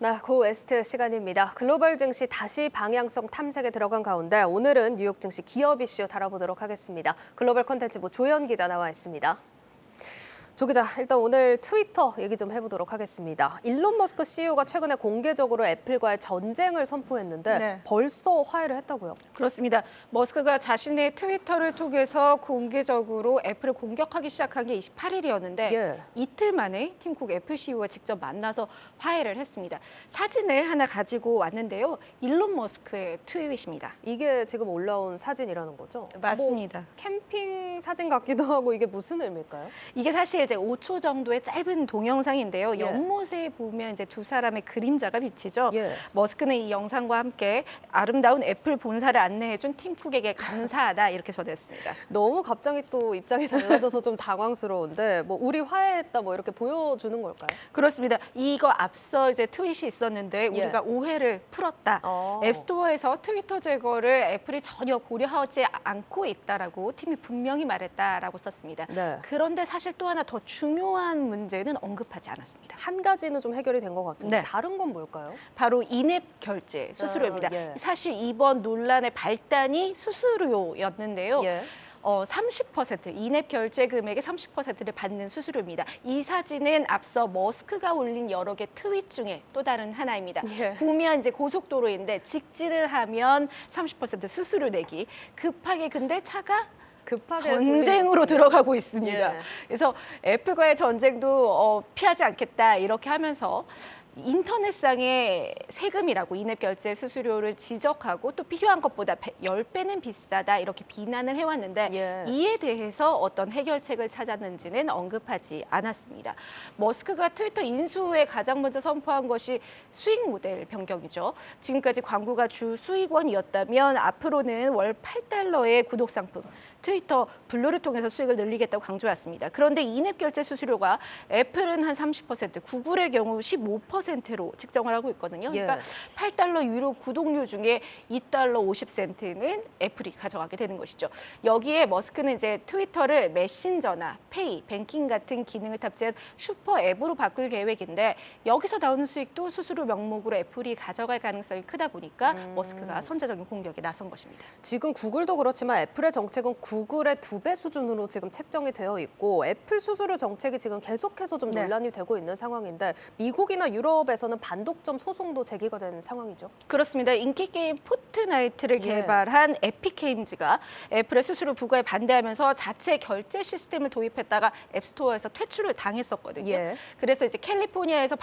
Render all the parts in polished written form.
네, 고웨스트 시간입니다. 글로벌 증시 다시 방향성 탐색에 들어간 가운데 오늘은 뉴욕 증시 기업 이슈 다뤄보도록 하겠습니다. 글로벌 콘텐츠부 조연 기자 나와 있습니다. 조 기자, 일단 오늘 트위터 얘기 좀 해보도록 하겠습니다. 일론 머스크 CEO가 최근에 공개적으로 애플과의 전쟁을 선포했는데 네. 벌써 화해를 했다고요? 그렇습니다. 머스크가 자신의 트위터를 통해서 공개적으로 애플을 공격하기 시작한 게 28일이었는데 예. 이틀 만에 팀쿡 애플 CEO와 직접 만나서 화해를 했습니다. 사진을 하나 가지고 왔는데요. 일론 머스크의 트윗입니다. 이게 지금 올라온 사진이라는 거죠? 맞습니다. 뭐 캠핑 사진 같기도 하고 이게 무슨 의미일까요? 이게 사실 이제 5초 정도의 짧은 동영상인데요. 예. 연못에 보면 이제 두 사람의 그림자가 비치죠. 예. 머스크는 이 영상과 함께 아름다운 애플 본사를 안내해준 팀쿡에게 감사하다 이렇게 전했습니다. 너무 갑자기 또 입장이 달라져서 좀 당황스러운데 뭐 우리 화해했다 뭐 이렇게 보여주는 걸까요? 그렇습니다. 이거 앞서 이제 트윗이 있었는데 예. 우리가 오해를 풀었다. 앱스토어에서 트위터 제거를 애플이 전혀 고려하지 않고 있다라고 팀이 분명히 말했다라고 썼습니다. 네. 그런데 사실 또 하나 더 중요한 문제는 언급하지 않았습니다. 한 가지는 좀 해결이 된 것 같은데 네. 다른 건 뭘까요? 바로 인앱 결제 수수료입니다. 예. 사실 이번 논란의 발단이 수수료였는데요. 예. 30% 인앱 결제 금액의 30%를 받는 수수료입니다. 이 사진은 앞서 머스크가 올린 여러 개 트윗 중에 또 다른 하나입니다. 예. 보면 이제 고속도로인데 직진을 하면 30% 수수료 내기. 급하게 근데 차가 급하게 전쟁으로 들어가고 있습니다. 예. 그래서 애플과의 전쟁도 피하지 않겠다 이렇게 하면서 인터넷상의 세금이라고 인앱 결제 수수료를 지적하고 또 필요한 것보다 10배는 비싸다 이렇게 비난을 해왔는데 예. 이에 대해서 어떤 해결책을 찾았는지는 언급하지 않았습니다. 머스크가 트위터 인수 후에 가장 먼저 선포한 것이 수익 모델 변경이죠. 지금까지 광고가 주 수익원이었다면 앞으로는 월 8달러의 구독 상품 트위터 블루를 통해서 수익을 늘리겠다고 강조했습니다. 그런데 인앱 결제 수수료가 애플은 한 30%, 구글의 경우 15%로 책정을 하고 있거든요. 그러니까 예. 8달러 유료 구독료 중에 2달러 50센트는 애플이 가져가게 되는 것이죠. 여기에 머스크는 이제 트위터를 메신저나 페이, 뱅킹 같은 기능을 탑재한 슈퍼 앱으로 바꿀 계획인데 여기서 나오는 수익도 수수료 명목으로 애플이 가져갈 가능성이 크다 보니까 머스크가 선제적인 공격에 나선 것입니다. 지금 구글도 그렇지만 애플의 정책은 구글의 2배 수준으로 지금 책정이 되어 있고 애플 수수료 정책이 지금 계속해서 좀 네. 논란이 되고 있는 상황인데 미국이나 유럽에서는 반독점 소송도 제기가 된 상황이죠. 그렇습니다. 인기 게임 포트나이트를 예. 개발한 에픽게임즈가 애플의 수수료 부과에 반대하면서 자체 결제 시스템을 도입했다가 앱스토어에서 퇴출을 당했었거든요. 예. 그래서 이제 캘리포니아에서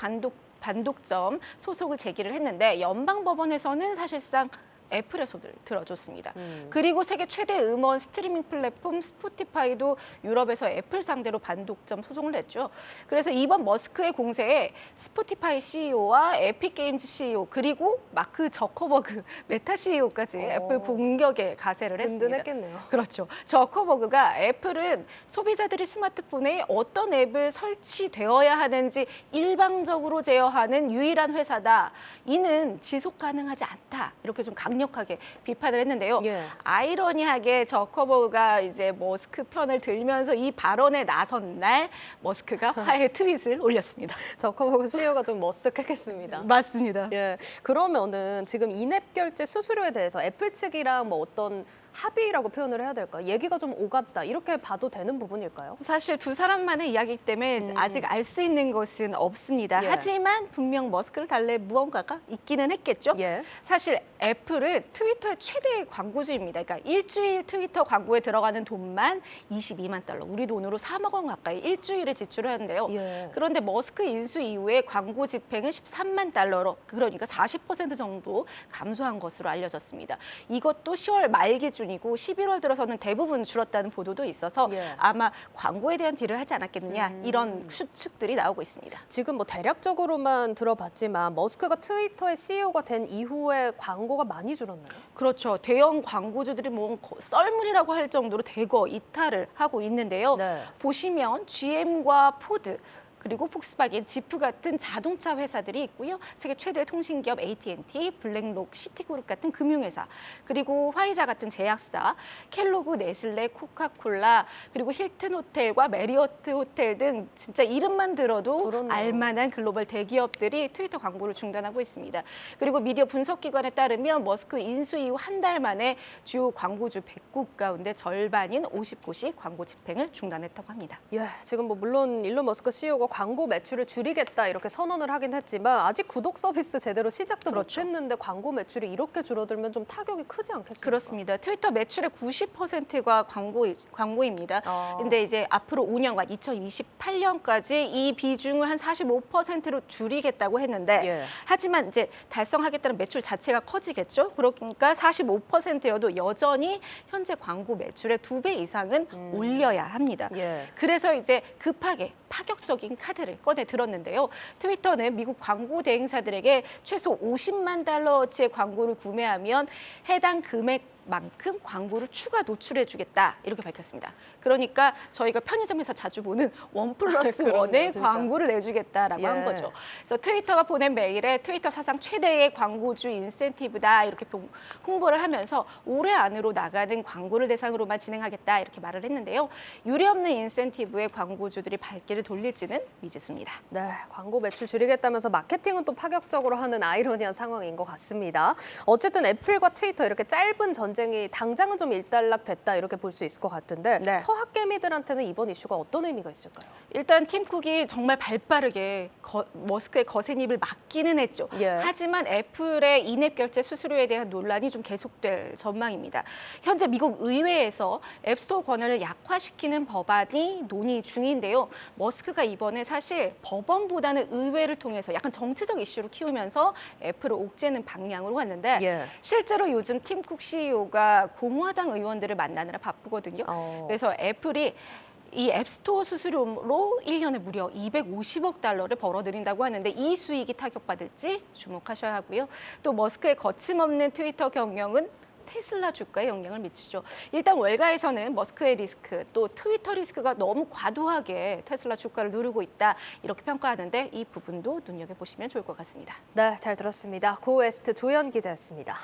반독점 소송을 제기를 했는데 연방법원에서는 사실상 애플의 손을 들어줬습니다. 그리고 세계 최대 음원 스트리밍 플랫폼 스포티파이도 유럽에서 애플 상대로 반독점 소송을 냈죠. 그래서 이번 머스크의 공세에 스포티파이 CEO와 에픽게임즈 CEO 그리고 마크 저커버그 메타 CEO까지 애플 공격에 가세를 했습니다. 든든했겠네요. 그렇죠. 저커버그가 애플은 소비자들이 스마트폰에 어떤 앱을 설치되어야 하는지 일방적으로 제어하는 유일한 회사다. 이는 지속 가능하지 않다. 이렇게 좀 강력하게 비판을 했는데요. 예. 아이러니하게 저커버그가 이제 머스크 편을 들면서 이 발언에 나선 날 머스크가 화해 트윗을 올렸습니다. 저커버그 CEO가 좀 머쓱했겠습니다. 맞습니다. 예, 그러면은 지금 인앱 결제 수수료에 대해서 애플 측이랑 뭐 어떤 합의라고 표현을 해야 될까? 얘기가 좀 오갔다 이렇게 봐도 되는 부분일까요? 사실 두 사람만의 이야기이기 때문에 아직 알 수 있는 것은 없습니다. 예. 하지만 분명 머스크를 달래 무언가가 있기는 했겠죠. 예. 사실 애플은 트위터의 최대 광고주입니다. 그러니까 일주일 트위터 광고에 들어가는 돈만 22만 달러, 우리 돈으로 3억 원 가까이 일주일에 지출을 하는데요. 예. 그런데 머스크 인수 이후에 광고 집행은 13만 달러로 그러니까 40% 정도 감소한 것으로 알려졌습니다. 이것도 10월 말 기준이고 11월 들어서는 대부분 줄었다는 보도도 있어서 예. 아마 광고에 대한 딜을 하지 않았겠느냐 이런 추측들이 나오고 있습니다. 지금 뭐 대략적으로만 들어봤지만 머스크가 트위터의 CEO가 된 이후에 광고가 많이 줄었나요? 그렇죠. 대형 광고주들이 뭐 썰물이라고 할 정도로 대거 이탈을 하고 있는데요. 네. 보시면 GM과 포드 그리고 폭스바겐, 지프 같은 자동차 회사들이 있고요. 세계 최대 통신기업 AT&T, 블랙록, 시티그룹 같은 금융회사, 그리고 화이자 같은 제약사, 켈로그, 네슬레, 코카콜라, 그리고 힐튼 호텔과 메리어트 호텔 등 진짜 이름만 들어도 그렇네요. 알만한 글로벌 대기업들이 트위터 광고를 중단하고 있습니다. 그리고 미디어 분석기관에 따르면 머스크 인수 이후 한 달 만에 주요 광고주 100곳 가운데 절반인 50곳이 광고 집행을 중단했다고 합니다. 예, 지금 뭐 물론 일론 머스크 CEO가 광고 매출을 줄이겠다 이렇게 선언을 하긴 했지만 아직 구독 서비스 제대로 시작도 그렇죠. 못했는데 광고 매출이 이렇게 줄어들면 좀 타격이 크지 않겠습니까? 그렇습니다. 트위터 매출의 90%가 광고입니다. 아. 근데 이제 앞으로 5년간 2028년까지 이 비중을 한 45%로 줄이겠다고 했는데 예. 하지만 이제 달성하겠다는 매출 자체가 커지겠죠. 그러니까 45%여도 여전히 현재 광고 매출의 2배 이상은 올려야 합니다. 예. 그래서 이제 급하게 파격적인 카드를 꺼내 들었는데요. 트위터는 미국 광고 대행사들에게 최소 50만 달러어치의 광고를 구매하면 해당 금액만큼 광고를 추가 노출해주겠다 이렇게 밝혔습니다. 그러니까 저희가 편의점에서 자주 보는 1+1의 그러네요, 진짜. 광고를 내주겠다라고 한 예. 거죠. 그래서 트위터가 보낸 메일에 트위터 사상 최대의 광고주 인센티브다 이렇게 홍보를 하면서 올해 안으로 나가는 광고를 대상으로만 진행하겠다 이렇게 말을 했는데요. 유례없는 인센티브에 광고주들이 발길을 돌릴지는 미지수입니다. 네, 광고 매출 줄이겠다면서 마케팅은 또 파격적으로 하는 아이러니한 상황인 것 같습니다. 어쨌든 애플과 트위터 이렇게 짧은 전쟁이 당장은 좀 일단락됐다 이렇게 볼 수 있을 것 같은데 네. 서학개미들한테는 이번 이슈가 어떤 의미가 있을까요? 일단 팀 쿡이 정말 발빠르게 머스크의 거센 입을 막기는 했죠. 예. 하지만 애플의 인앱 결제 수수료에 대한 논란이 좀 계속될 전망입니다. 현재 미국 의회에서 앱스토어 권한을 약화시키는 법안이 논의 중인데요. 머스크가 이번에 사실 법원보다는 의회를 통해서 약간 정치적 이슈로 키우면서 애플을 옥죄는 방향으로 갔는데 예. 실제로 요즘 팀 쿡 CEO가 공화당 의원들을 만나느라 바쁘거든요. 그래서 애플이 이 앱스토어 수수료로 1년에 무려 250억 달러를 벌어들인다고 하는데 이 수익이 타격받을지 주목하셔야 하고요. 또 머스크의 거침없는 트위터 경영은 테슬라 주가에 영향을 미치죠. 일단 월가에서는 머스크의 리스크, 또 트위터 리스크가 너무 과도하게 테슬라 주가를 누르고 있다 이렇게 평가하는데 이 부분도 눈여겨보시면 좋을 것 같습니다. 네, 잘 들었습니다. 고웨스트 조연 기자였습니다.